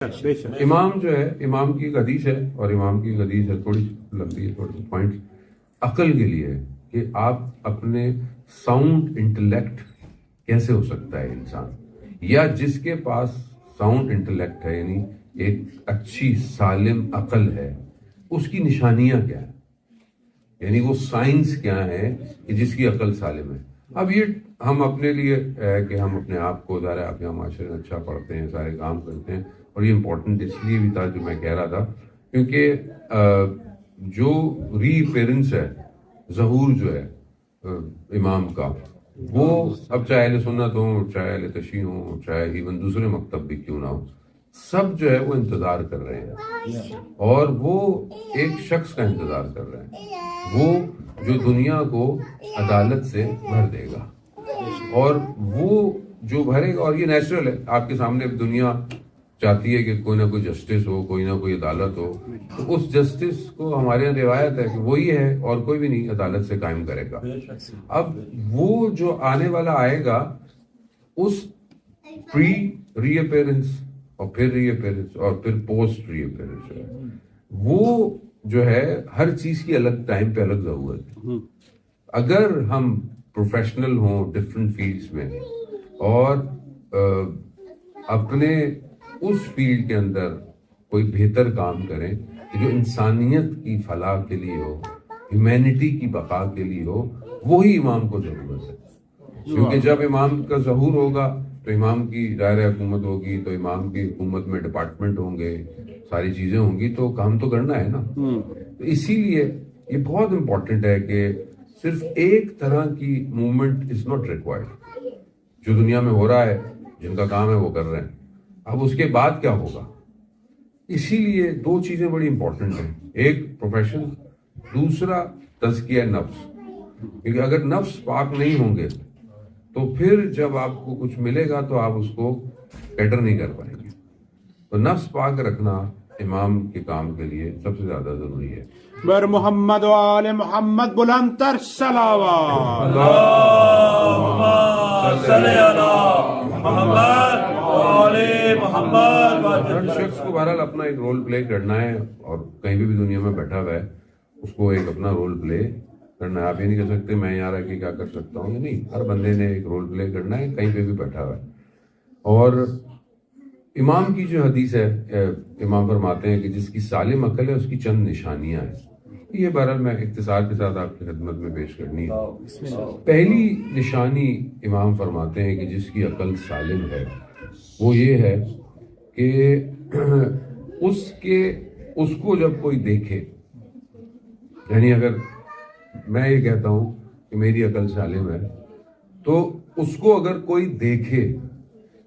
امام جو ہے، امام کی ایک حدیث ہے، اور امام کی ایک حدیث ہے تھوڑی لمبی ہے، تھوڑے سے پوائنٹ عقل کے لیے ہے کہ آپ اپنے ساؤنڈ انٹلیکٹ کیسے ہو سکتا ہے انسان، یا جس کے پاس ساؤنڈ انٹلیکٹ ہے، یعنی ایک اچھی سالم عقل ہے، اس کی نشانیاں کیا ہیں، یعنی وہ سائنس کیا ہے کہ جس کی عقل سالم ہے۔ اب یہ ہم اپنے لیے ہے کہ ہم اپنے آپ کو ظاہر ہے آپ یہاں معاشرے میں اچھا پڑھتے ہیں، سارے کام کرتے ہیں، اور یہ امپورٹنٹ اس لیے بھی تھا جو میں کہہ رہا تھا کیونکہ جو ری اپیرنس ہے، ظہور جو ہے امام کا، وہ اب چاہے اہل سنت ہوں، چاہے اہل تشیع ہوں، چاہے ایون دوسرے مکتب بھی کیوں نہ ہو، سب جو ہے وہ انتظار کر رہے ہیں، اور وہ ایک شخص کا انتظار کر رہے ہیں، وہ جو دنیا کو عدالت سے بھر دے گا، اور وہ جو بھرے گا، اور یہ نیچرل ہے، آپ کے سامنے دنیا چاہتی ہے کہ کوئی نہ کوئی جسٹس ہو، کوئی نہ کوئی عدالت ہو، تو اس جسٹس کو ہمارے یہاں روایت ہے کہ وہی ہے اور کوئی بھی نہیں عدالت سے قائم کرے گا۔ اب وہ جو آنے والا آئے گا، اس پری ری اپیرنس اور پھر ری اپیرنس اور پھر پوسٹ ری اپیرنس جو ہے، وہ جو ہے ہر چیز کی الگ ٹائم پہ الگ ضرورت ہے۔ اگر ہم پروفیشنل ہوں ڈفرینٹ فیلڈز میں، اور اپنے اس فیلڈ کے اندر کوئی بہتر کام کریں کہ جو انسانیت کی فلاح کے لیے ہو، ہیومینٹی کی بقا کے لیے ہو، وہی امام کو ضرورت ہے۔ کیونکہ جب امام کا ظہور ہوگا تو امام کی دائرہ حکومت ہوگی، تو امام کی حکومت میں ڈپارٹمنٹ ہوں گے، ساری چیزیں ہوں گی، تو کام تو کرنا ہے نا۔ تو اسی لیے یہ بہت امپورٹنٹ ہے کہ صرف ایک طرح کی موومنٹ از ناٹ ریکوائرڈ۔ جو دنیا میں ہو رہا ہے، جن کا کام ہے وہ کر رہے ہیں، اب اس کے بعد کیا ہوگا۔ اسی لیے دو چیزیں بڑی امپورٹنٹ ہیں، ایک پروفیشن، دوسرا تزکیہ نفس۔ کیونکہ اگر نفس پاک نہیں ہوں گے تو پھر جب آپ کو کچھ ملے گا تو آپ اس کو کیٹر نہیں کر پائیں گے۔ تو نفس پاک رکھنا امام کے کام کے لیے سب سے زیادہ ضروری ہے۔ بر محمد و آل محمد بلند تر صلوات۔ اللہم صلی علی محمد و آل محمد۔ ہر شخص کو بہرحال اپنا ایک رول پلے کرنا ہے، اور کہیں بھی دنیا میں بیٹھا ہوا ہے اس کو ایک اپنا رول پلے کرنا ہے۔ آپ یہ نہیں کہہ سکتے میں یہاں رہ کے کیا کر سکتا ہوں، نہیں، ہر بندے نے ایک رول پلے کرنا ہے کہیں پہ بھی بیٹھا ہوا ہے۔ اور امام کی جو حدیث ہے، امام فرماتے ہیں کہ جس کی سالم عقل ہے اس کی چند نشانیاں ہیں، یہ بہرحال میں اختصار کے ساتھ آپ کی خدمت میں پیش کرنی ہے۔ پہلی نشانی امام فرماتے ہیں کہ جس کی عقل سالم ہے وہ یہ ہے کہ اس کو جب کوئی دیکھے، یعنی اگر میں یہ کہتا ہوں کہ میری عقل سالم ہے، تو اس کو اگر کوئی دیکھے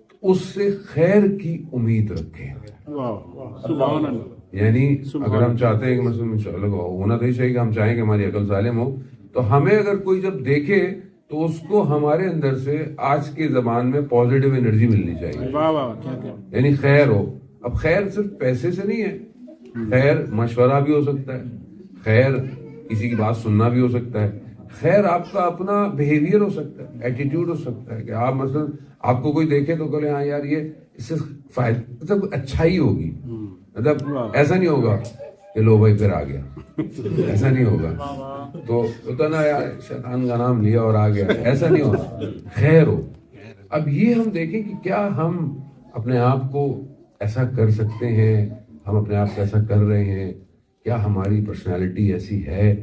تو اس سے خیر کی امید رکھے۔ سبحان اللہ۔ یعنی اگر ہم چاہتے ہیں کہ مثلا ہونا تو ہی چاہیے کہ ہم چاہیں کہ ہماری عقل سالم ہو، تو ہمیں اگر کوئی جب دیکھے تو اس کو ہمارے اندر سے آج کے زبان میں پازیٹیو انرجی ملنی چاہیے، یعنی خیر ہو۔ اب خیر صرف پیسے سے نہیں ہے، خیر مشورہ بھی ہو سکتا ہے، خیر کسی کی بات سننا بھی ہو سکتا ہے، خیر آپ کا اپنا بیہیویئر ہو سکتا ہے، ایٹیٹیوڈ ہو سکتا ہے کہ آپ مثلا آپ کو کوئی دیکھے تو کہے ہاں یار یہ اس سے فائدہ، مطلب اچھائی ہوگی، مطلب ایسا نہیں ہوگا کہ لو بھائی پھر آ گیا، ایسا نہیں ہوگا تو ہوتا نا یار شیطان کا نام لیا اور آ گیا، ایسا نہیں ہوگا، خیر ہو۔ اب یہ ہم دیکھیں کہ کیا ہم اپنے آپ کو ایسا کر سکتے ہیں، ہم اپنے آپ کو ایسا کر رہے ہیں، کیا ہماری پرسنالٹی ایسی ہے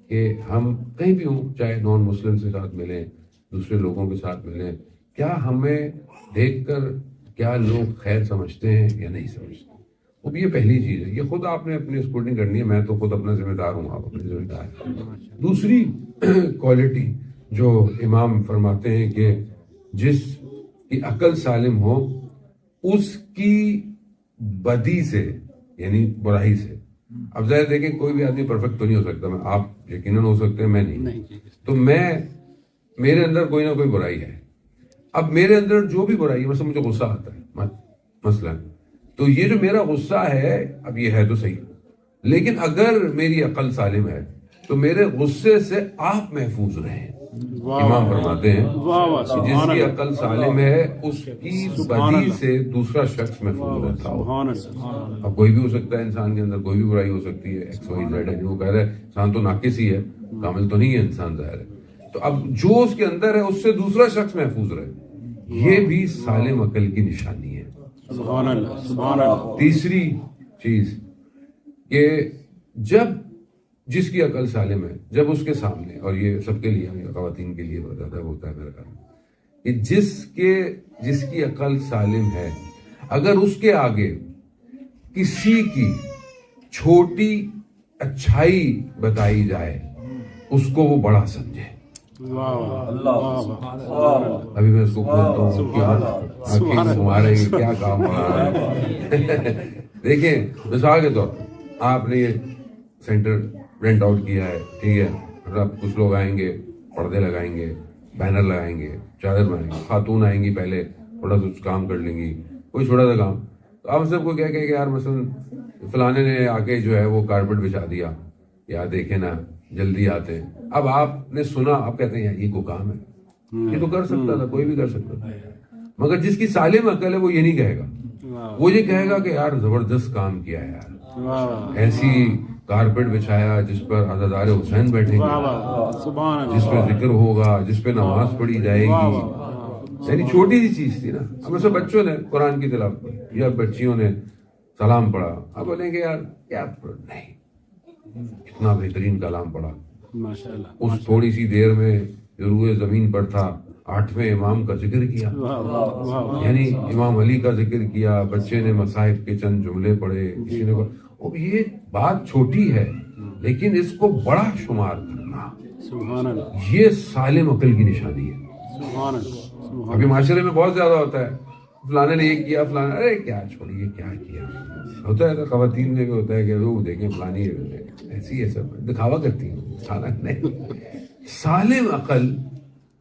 کہ ہم کہیں بھی ہوں، چاہے نان مسلم کے ساتھ ملیں، دوسرے لوگوں کے ساتھ ملیں، کیا ہمیں دیکھ کر کیا لوگ خیر سمجھتے ہیں یا نہیں سمجھتے۔ اب یہ پہلی چیز ہے، یہ خود آپ نے اپنی اسکروٹنی کرنی ہے، میں تو خود اپنا ذمہ دار ہوں، آپ اپنے ذمہ دار ہیں۔ دوسری کوالٹی جو امام فرماتے ہیں کہ جس کی عقل سالم ہو، اس کی بدی سے یعنی برائی سے، اب ظاہر دیکھیں کوئی بھی آدمی پرفیکٹ تو نہیں ہو سکتا، میں آپ یقیناً ہو سکتے ہیں، میں نہیں، تو میرے اندر کوئی نہ کوئی برائی ہے۔ اب میرے اندر جو بھی برائی ہے، مثلا مجھے غصہ آتا ہے مثلا، تو یہ جو میرا غصہ ہے، اب یہ ہے تو صحیح، لیکن اگر میری عقل سالم ہے تو میرے غصے سے آپ محفوظ رہیں، امام فرماتے ہیں واہ واہ کہ جس کی عقل سالم ہے اس کی بدی سے دوسرا شخص محفوظ رہتا ہو. سبحان اللہ. اب کوئی بھی ہو سکتا ہے انسان کے اندر کوئی بھی برائی ہو سکتی ہے, ایکس وائی زیڈ ہے, جو کہہ رہے ہیں انسان تو ناقص ہی ہے, کامل تو نہیں ہے انسان, ظاہر ہے. تو اب جو اس کے اندر ہے اس سے دوسرا شخص محفوظ رہے, یہ بھی سالم عقل کی نشانی ہے. سبحان اللہ. سبحان اللہ. تیسری چیز کہ جب جس کی عقل سالم ہے, جب اس کے سامنے, اور یہ سب کے لیے, خواتین کے لیے زیادہ ہوتا ہے میرا خیال میں, کہ جس کی عقل سالم ہے, اگر اس کے آگے کسی کی چھوٹی اچھائی بتائی جائے اس کو وہ بڑا سمجھے. ابھی میں اس کو کھولتا ہوں کیا تمہارے کیا کام ہو رہا ہے. دیکھیں مثال کے طور آپ نے یہ سینٹر رینٹ آؤٹ کیا ہے, ٹھیک ہے, اب کچھ لوگ آئیں گے, پردے لگائیں گے, بینر لگائیں گے, چادر بنائیں گے, خاتون آئیں گی, پہلے تھوڑا سا کام کر لیں گی, کوئی چھوٹا سا کام, تو آپ سب کو کیا کہ یار مثلا فلانے نے آ کے جو ہے وہ کارپیٹ بچھا دیا, یا دیکھیں نا جلدی آتے ہیں. اب آپ نے سنا, آپ کہتے ہیں یار یہ کوئی کام ہے, یہ تو کر سکتا تھا, کوئی بھی کر سکتا تھا. مگر جس کی سالم عقل ہے وہ یہ نہیں کہے گا, وہ یہ کہے گا کہ یار زبردست کام کیا ہے یار, ایسی کارپیٹ بچھایا جس پر عزادار حسین بیٹھیں گے, جس پہ ذکر ہوگا, جس پہ نماز پڑھی جائے گی. یعنی چھوٹی سی چیز تھی نا. اب ایسے بچوں نے قرآن کی تلاوت پڑھی یا بچیوں نے سلام پڑھا, اب بولیں گے یار کیا نہیں, اتنا بہترین کلام پڑھا, اس تھوڑی سی دیر میں جو روئے زمین پر تھا 8ویں امام کا ذکر کیا, یعنی امام علی کا ذکر کیا, بچے نے مصائب کے چند جملے پڑھے, کسی نے اب یہ بات چھوٹی ہے لیکن اس کو بڑا شمار کرنا, یہ سالم عقل کی نشانی ہے. ابھی معاشرے میں بہت زیادہ ہوتا ہے, فلانے نے یہ کیا, فلانا, ارے کیا چھوڑیے کیا کیا, ہوتا ہے. خواتین میں بھی ہوتا ہے کہ وہ دیکھیں فلانی ایسی ہے, سب دکھاوا کرتی ہیں, حالانکہ نہیں. سالم عقل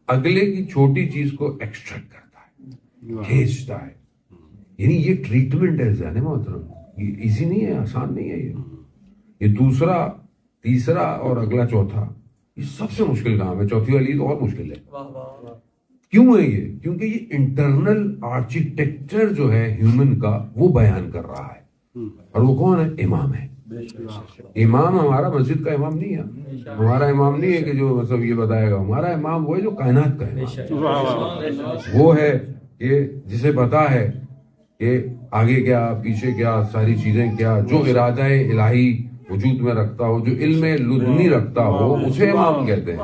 اگلے کی چھوٹی چیز کو ایکسٹریکٹ کرتا ہے, کھینچتا ہے. یعنی یہ ٹریٹمنٹ ہے ذہن محترم, یہ ایزی نہیں ہے, آسان نہیں ہے. یہ دوسرا, تیسرا اور اگلا چوتھا, یہ سب سے مشکل کام ہے. چوتھی والی تو اور مشکل ہے. کیوں ہے یہ؟ کیونکہ یہ انٹرنل آرکیٹیکچر جو ہے ہیومن کا وہ بیان کر رہا ہے, اور وہ کون ہے؟ امام ہے. امام ہمارا مسجد کا امام نہیں ہے, ہمارا امام نہیں ہے کہ جو مطلب یہ بتائے گا, ہمارا امام وہ ہے جو کائنات کا ہے. وہ ہے کہ جسے پتا ہے کہ آگے کیا پیچھے کیا, ساری چیزیں کیا, جو ارادہ الہی وجود میں رکھتا ہو, جو علم لدنی رکھتا ہو, اسے امام کہتے ہیں.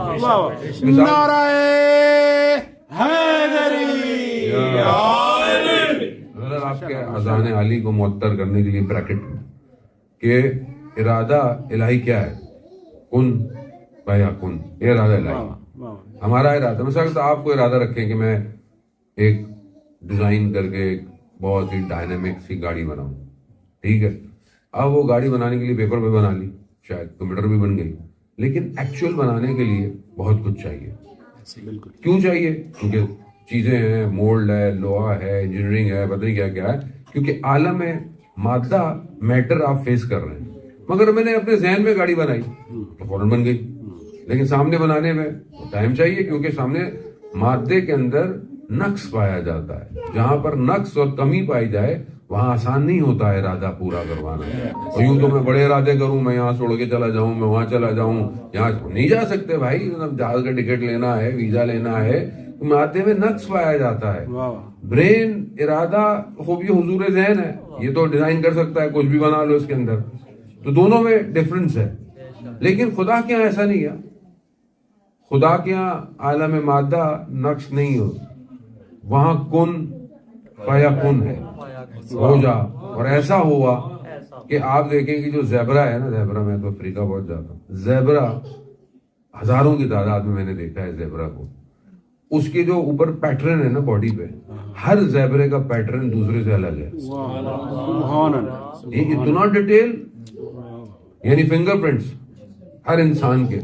نعرہ حیدری. اگر آپ کے اذان علی کو معطر کرنے کے لیے بریکٹ میں کہ ارادہ الہی کیا ہے, کن فیکن, یہ ارادہ الہی. ہمارا ارادہ, مثلا تو آپ کو ارادہ رکھیں کہ میں ایک ڈیزائن کر کے ایک بہت ہی ڈائنامک سی گاڑی بناؤں, ٹھیک ہے. اب وہ گاڑی بنانے کے لیے پیپر پہ بنا لی, شاید کمپیوٹر بھی بن گئی, لیکن ایکچوئل بنانے کے لیے بہت کچھ چاہیے. کیوں چاہیے؟ کیونکہ چیزیں ہیں, مولڈ ہے, لوہا ہے, انجینئرنگ ہے, پتہ نہیں کیا کیا ہے. کیونکہ عالم ہے مادہ, میٹر آپ فیس کر رہے ہیں. مگر میں نے اپنے ذہن میں گاڑی بنائی تو فوراً بن گئی, لیکن سامنے بنانے میں ٹائم چاہیے, کیونکہ سامنے مادے کے اندر نقص پایا جاتا ہے. جہاں پر نقص اور کمی پائی جائے وہاں آسان نہیں ہوتا ہے ارادہ پورا کروانا. اور یوں تو میں بڑے ارادے کروں, میں یہاں چھوڑ کے چلا جاؤں, میں وہاں چلا جاؤں, یہاں نہیں جا سکتے بھائی. جہاز کا ٹکٹ لینا ہے, ویزا لینا ہے, مادے میں نقص پایا جاتا ہے. برین, ارادہ خوب یہ حضور ذہن ہے, یہ تو ڈیزائن کر سکتا ہے, کچھ بھی بنا لو اس کے اندر. تو دونوں میں ڈفرنس ہے. لیکن خدا کے یہاں ایسا نہیں ہے. خدا کے یہاں عالم مادہ نقص نہیں ہو, وہاں کن فیکن ہے, ہو جا. اور ایسا ہوا کہ آپ دیکھیں کہ جو زیبرا ہے نا, زیبرا, میں تو افریقہ بہت جاتا ہوں, زیبرا ہزاروں کی تعداد میں نے دیکھا ہے زیبرا کو. اس کے جو اوپر پیٹرن ہے نا باڈی پہ, ہر زیبرے کا پیٹرن دوسرے سے الگ ہے. اتنا ڈیٹیل, یعنی فنگر پرنٹس ہر انسان کے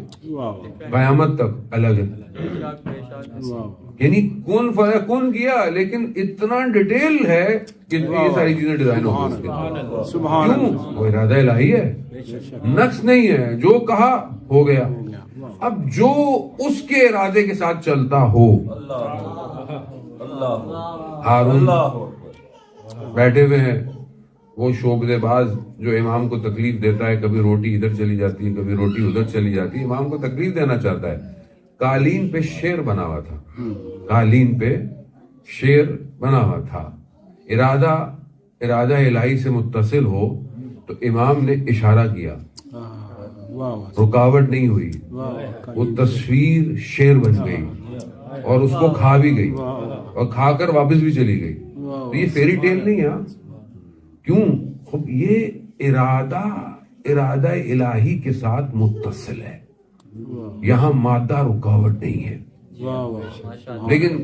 قیامت تک الگ ہے. یعنی کون فیکن کیا, لیکن اتنا ڈیٹیل ہے کہ یہ ساری چیزیں ڈیزائن ہو گئی. کیوں؟ وہ ارادہ الہی ہے, نقص نہیں ہے, جو کہا ہو گیا. اب جو اس کے ارادے کے ساتھ چلتا ہو. ہارون بیٹھے ہوئے ہیں, وہ شعبدے باز جو امام کو تکلیف دیتا ہے, کبھی روٹی ادھر چلی جاتی ہے, کبھی روٹی ادھر چلی جاتی ہے, امام کو تکلیف دینا چاہتا ہے. قالین پہ شیر بنا ہوا تھا, قالین پہ شیر بنا ہوا تھا. ارادہ الہی سے متصل ہو تو امام نے اشارہ کیا, رکاوٹ نہیں ہوئی, وہ تصویر شیر بن گئی اور اس کو کھا بھی گئی اور کھا کر واپس بھی چلی گئی. تو یہ فیری ٹیل نہیں ہے. کیوں؟ خب یہ ارادہ الہی کے ساتھ متصل ہے, یہاں مادہ رکاوٹ نہیں ہے. لیکن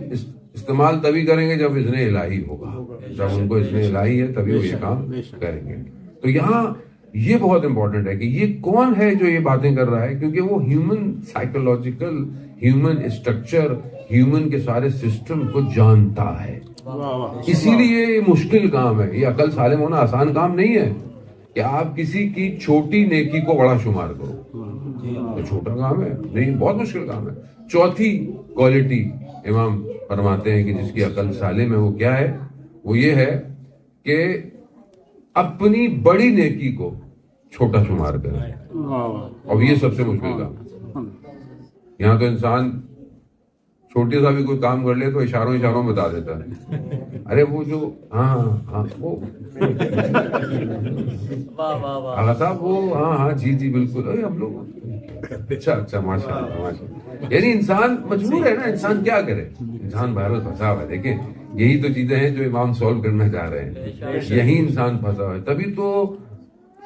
استعمال تبھی کریں گے جب اذن الہی ہوگا, جب ان کو اذن الہی ہے تبھی وہ یہ کام کریں گے. تو یہاں یہ بہت امپورٹنٹ ہے کہ یہ کون ہے جو یہ باتیں کر رہا ہے, کیونکہ وہ human psychological, human structure, human کے سارے سسٹم کو جانتا ہے. اسی لیے یہ مشکل کام ہے. یہ عقل سالم ہونا آسان کام نہیں ہے کہ آپ کسی کی چھوٹی نیکی کو بڑا شمار کرو. یہ چھوٹا کام ہے نہیں, بہت مشکل کام ہے. چوتھی کوالٹی امام فرماتے ہیں کہ جس کی عقل سالم ہے وہ کیا ہے, وہ یہ ہے کہ اپنی بڑی نیکی کو چھوٹا شمار کرے. اور یہ سب سے مشکل کام. یہاں تو انسان چھوٹی سا بھی کوئی کام کر لے تو اشاروں بتا دیتا ہے, ارے وہ جو ہاں وہ آغا صاحب وہ ہاں جی بالکل, ارے ہم لوگ اچھا ماشاء اللہ. یعنی انسان مجبور ہے نا, انسان کیا کرے, انسان بہرحال پھنسا ہوا ہے. دیکھیں یہی تو چیزیں ہیں جو امام سولو کرنا چاہ رہے ہیں. یہی انسان پھنسا ہوا ہے, تبھی تو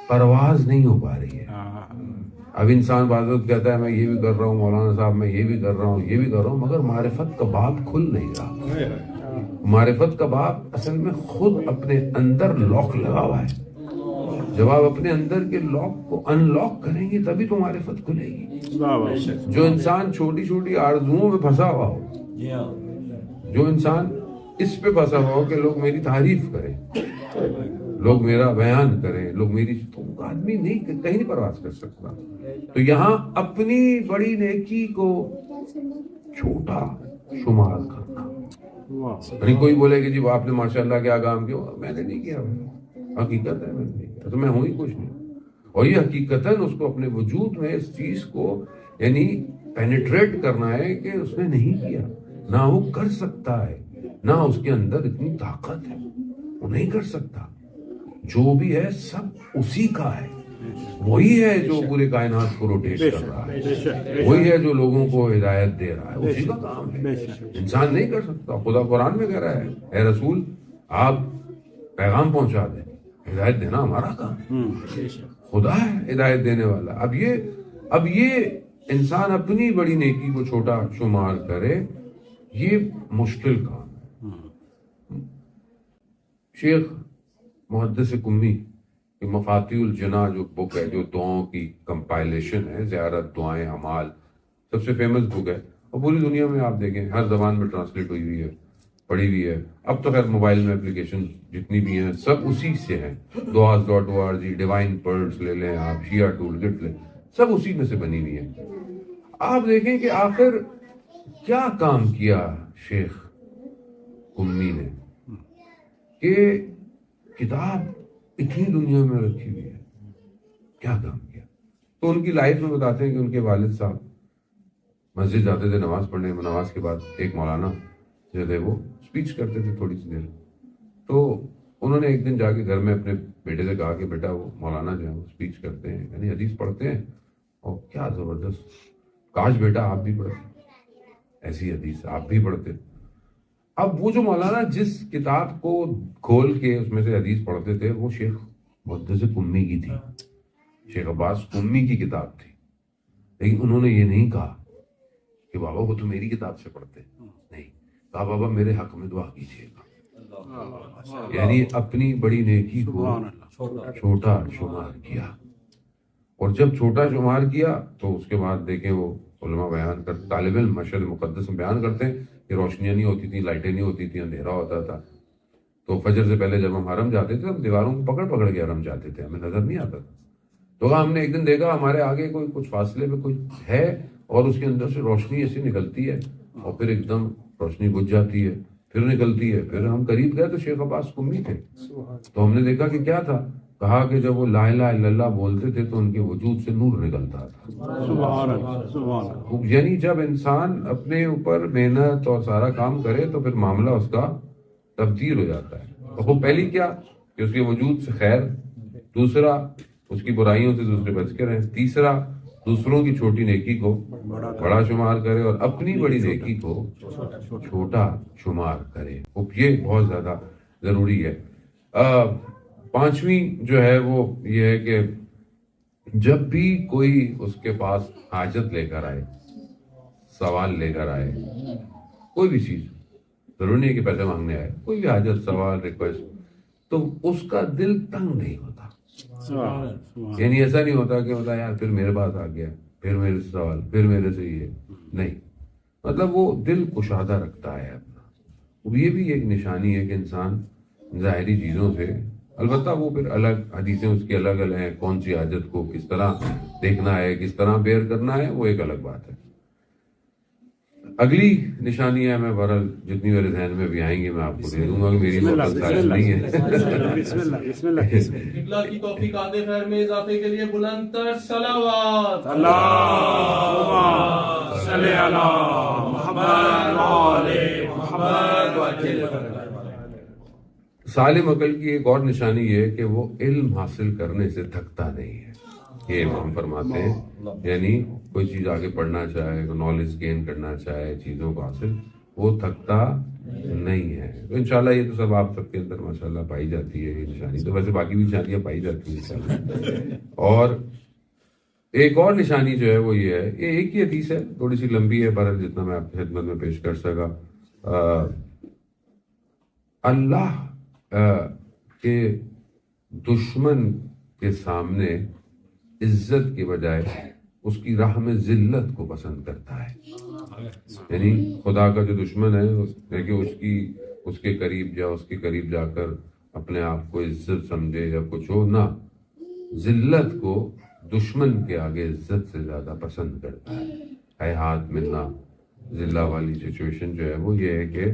پرواز نہیں ہو پا رہی ہے. اب انسان بعض وقت کہتا ہے میں یہ بھی کر رہا ہوں مولانا صاحب, میں یہ بھی کر رہا ہوں, مگر معرفت کا باب کھل نہیں رہا. معرفت کا باب اصل میں خود اپنے اندر لاک لگا ہوا ہے. جب آپ اپنے اندر کے لاک کو ان لاک کریں گے تبھی تو معرفت کھلے گی. جو انسان چھوٹی چھوٹی آرزوؤں میں پھنسا ہوا ہو, جو انسان اس پہ پھنسا ہوا ہو کہ لوگ میری تعریف کریں, لوگ میرا بیان کریں, لوگ میری, تو آدمی نہیں کہیں نہیں پرواز کر سکتا. تو یہاں اپنی بڑی نیکی کو چھوٹا شمار کرنا. یعنی کوئی بولے کہ جی آپ نے ماشاءاللہ کیا کام کیا, میں نے نہیں کیا, حقیقت ہے میں نے نہیں کیا, تو میں ہوں ہی کچھ نہیں. اور یہ حقیقتاً اس کو اپنے وجود میں اس چیز کو یعنی پینیٹریٹ کرنا ہے کہ اس نے نہیں کیا, نہ وہ کر سکتا ہے, نہ اس کے اندر اتنی طاقت ہے, وہ نہیں کر سکتا. جو بھی ہے سب اسی کا ہے, وہی ہے جو پورے کائنات کو روٹیٹ کر رہا ہے, وہی ہے جو لوگوں کو ہدایت دے رہا ہے, اسی کا کام ہے. انسان نہیں کر سکتا. خدا قرآن میں کہہ رہا ہے اے رسول آپ پیغام پہنچا دیں, ہدایت دینا ہمارا کام. خدا ہے ہدایت دینے والا. اب یہ انسان اپنی بڑی نیکی کو چھوٹا شمار کرے, یہ مشکل کام ہے. شیخ محدث قمی کی مفاتیح الجناح جو بک ہے, جو دعاؤں کی کمپائلیشن ہے, زیارت, دعائیں, اعمال, سب سے فیمس بک ہے. اور پوری دنیا میں آپ دیکھیں ہر زبان میں ٹرانسلیٹ ہوئی ہوئی ہے, پڑھی ہوئی ہے. اب تو خیر موبائل میں اپلیکیشن جتنی بھی ہیں سب اسی سے ہیں. duas.org, ڈیوائن پرلز لے لیں آپ, شیعہ ٹول کٹ لیں, سب اسی میں سے بنی ہوئی ہے. آپ دیکھیں کہ آخر کیا کام کیا شیخ قمی نے کہ کتاب اتنی دنیا میں رکھی ہوئی ہے, کیا کام کیا. تو ان کی لائف میں بتاتے ہیں کہ ان کے والد صاحب مسجد جاتے تھے نماز پڑھنے, نماز کے بعد ایک مولانا جو تھے وہ اسپیچ کرتے تھے تھوڑی سی دیر. تو انہوں نے ایک دن جا کے گھر میں اپنے بیٹے سے کہا کہ بیٹا وہ مولانا جو ہے وہ اسپیچ کرتے ہیں, یعنی حدیث پڑھتے ہیں, اور کیا زبردست, کاش بیٹا آپ بھی پڑھتے, ایسی حدیث آپ بھی پڑھتے. اب وہ جو مولانا جس کتاب کو کھول کے اس میں سے حدیث پڑھتے تھے وہ شیخ محدث قمی کی تھی, شیخ عباس قمی کی کتاب تھی. لیکن انہوں نے یہ نہیں کہا کہ بابا وہ تو میری کتاب سے پڑھتے, نہیں کہا بابا میرے حق میں دعا کیجیے گا. یعنی اپنی بڑی نیکی کو چھوٹا شمار کیا. اور جب چھوٹا شمار کیا تو اس کے بعد دیکھیں وہ علماء بیان کرتے, طالب علم مشہد مقدس میں بیان کرتے ہیں کہ روشنیاں نہیں ہوتی تھیں, لائٹیں نہیں ہوتی تھیں, اندھیرا ہوتا تھا. تو فجر سے پہلے جب ہم حرم جاتے تھے ہم دیواروں کو پکڑ کے حرم جاتے تھے, ہمیں نظر نہیں آتا تھا. تو ہم نے ایک دن دیکھا ہمارے آگے کوئی کچھ فاصلے پہ کوئی ہے اور اس کے اندر سے روشنی ایسی نکلتی ہے اور پھر ایک دم روشنی بجھ جاتی ہے، پھر نکلتی ہے. پھر ہم قریب گئے تو شیخ عباس قمی تھے، تو ہم نے دیکھا کہ کیا تھا. کہا کہ جب وہ لا الہ الا اللہ بولتے تھے تو ان کے وجود سے نور نکلتا تھا. سبحان اللہ سبحان اللہ. یعنی جب انسان اپنے اوپر محنت اور سارا کام کرے تو پھر معاملہ اس کا تبدیل ہو جاتا ہے. وہ پہلی کیا کہ اس کے وجود سے خیر، دوسرا اس کی برائیوں سے دوسرے بچ کے رہیں، تیسرا دوسروں کی چھوٹی نیکی کو بڑا شمار کرے اور اپنی بڑی نیکی کو چھوٹا شمار کرے. یہ بہت زیادہ ضروری ہے. پانچویں جو ہے وہ یہ ہے کہ جب بھی کوئی اس کے پاس حاجت لے کر آئے، سوال لے کر آئے، کوئی بھی چیز، ضروری نہیں کہ پیسے مانگنے آئے، کوئی بھی حاجت، سوال، ریکویسٹ، تو اس کا دل تنگ نہیں ہوتا. یعنی ایسا نہیں ہوتا کہ مطلب یار پھر میرے پاس آ گیا، پھر میرے سے سوال، پھر میرے سے یہ نہیں. مطلب وہ دل کشادہ رکھتا ہے اپنا. یہ بھی ایک نشانی ہے کہ انسان ظاہری چیزوں سے، البتہ وہ پھر الگ حدیثیں اس کی الگ الگ ہیں، کون سی حاجت کو کس طرح دیکھنا ہے، کس طرح بیئر کرنا ہے، وہ ایک الگ بات ہے. اگلی نشانی ہے، میں بہرحال جتنی میرے ذہن میں بھی آئیں گی میں آپ کو دے دوں گا کہ میری بہت سائز نہیں ہے. بسم اللہ بسم اللہ. اطلاع کی توفیق آتے خیر میں اضافے کے لیے بلند تر صلوات. اللہم صلی علی محمد و آل محمد وعجل فرجہ. سالم عقل کی ایک اور نشانی یہ ہے کہ وہ علم حاصل کرنے سے تھکتا نہیں ہے. یہ ہم فرماتے ہیں، یعنی کوئی چیز آگے پڑھنا چاہے، نالج گین کرنا چاہے، چیزوں کو حاصل، وہ تھکتا نہیں ہے. تو انشاءاللہ یہ تو سب آپ سب کے اندر ماشاءاللہ پائی جاتی ہے یہ نشانی. تو ویسے باقی بھی نشانیاں پائی جاتی ہیں انشاءاللہ. اور ایک اور نشانی جو ہے وہ یہ ہے، یہ ایک ہی حدیث ہے، تھوڑی سی لمبی ہے، پر جتنا میں آپ کی خدمت میں پیش کر سکا. اللہ کے دشمن کے سامنے عزت کے بجائے اس کی راہ میں ذلت کو پسند کرتا ہے. یعنی خدا کا جو دشمن ہے کہ اس کے قریب یا اس کے قریب جا کر اپنے آپ کو عزت سمجھے یا کچھ ہو، نہ، ذلت کو دشمن کے آگے عزت سے زیادہ پسند کرتا ہے. اے ہاتھ ملنا ذلہ والی سچویشن جو ہے وہ یہ ہے کہ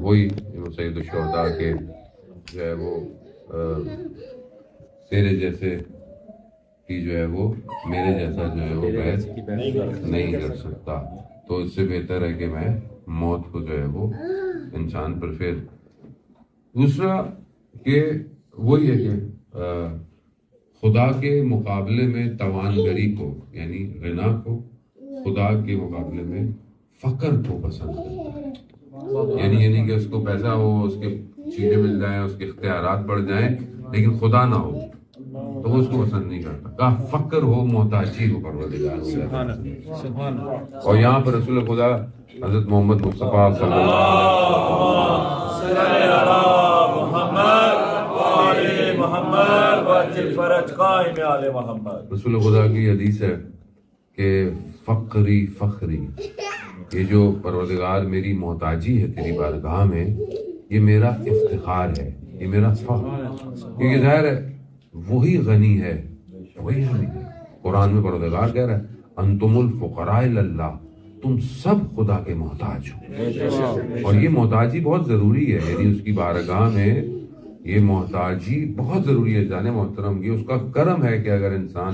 وہی سید الشہداء کے جو ہے وہ تیرے جیسے کی جو ہے وہ میرے جیسا جو ہے وہ بیعت نہیں کر سکتا، تو اس سے بہتر ہے کہ میں موت کو جو ہے وہ انسان پر پھر. دوسرا کہ وہی ہے کہ خدا کے مقابلے میں توانگری کو، یعنی غنا کو، خدا کے مقابلے میں فقر کو پسند کرتا ہے. یعنی کہ اس کو پیسہ ہو، اس کے چیزیں مل جائیں، اس کے اختیارات بڑھ جائیں، لیکن خدا نہ ہو تو وہ اس کو پسند نہیں کرتا. کہا فقر ہو، محتاجی ہو، پروردگار ہو جاتا. اور یہاں پر رسول خدا حضرت محمد مصطفیٰ صلی رسول خدا کی حدیث ہے کہ فقری فخری، یہ جو پروردگار میری محتاجی ہے تیری بارگاہ میں، یہ میرا افتخار ہے، یہ میرا فخر. کیونکہ ظاہر ہے وہی غنی ہے، وہی غنی ہے. قرآن میں پروردگار کہہ رہا ہے انتم الفقراء الی اللہ، تم سب خدا کے محتاج ہو. اور یہ محتاجی بہت ضروری ہے، یعنی اس کی بارگاہ میں یہ محتاجی بہت ضروری ہے. جانے محترم، یہ اس کا کرم ہے کہ اگر انسان،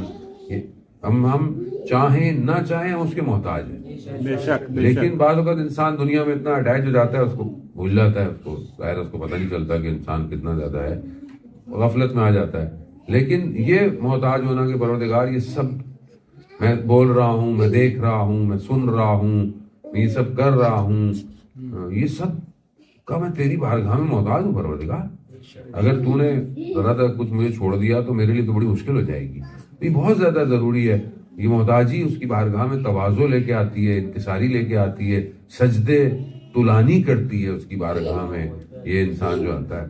ہم چاہیں نہ چاہیں اس کے محتاج ہیں. بے شک لیکن بعض اوقات انسان دنیا میں اتنا اٹیچ ہو جاتا ہے، اس کو بھول جاتا ہے، اس کو ظاہر اس کو پتہ نہیں چلتا کہ انسان کتنا زیادہ ہے، غفلت میں آ جاتا ہے. لیکن یہ محتاج ہونا کہ پروردگار یہ سب میں بول رہا ہوں، میں دیکھ رہا ہوں، میں سن رہا ہوں، میں یہ سب کر رہا ہوں، یہ سب کا میں تیری بارگاہ میں محتاج ہوں پروردگار. اگر تو نے ذرا سا کچھ مجھے چھوڑ دیا تو میرے لیے تو بڑی مشکل ہو جائے گی. یہ بہت زیادہ ضروری ہے. یہ محتاجی اس کی بارگاہ میں تواضع لے کے آتی ہے، انکساری لے کے آتی ہے، سجدے طولانی کرتی ہے اس کی بارگاہ میں یہ انسان جو آتا ہے.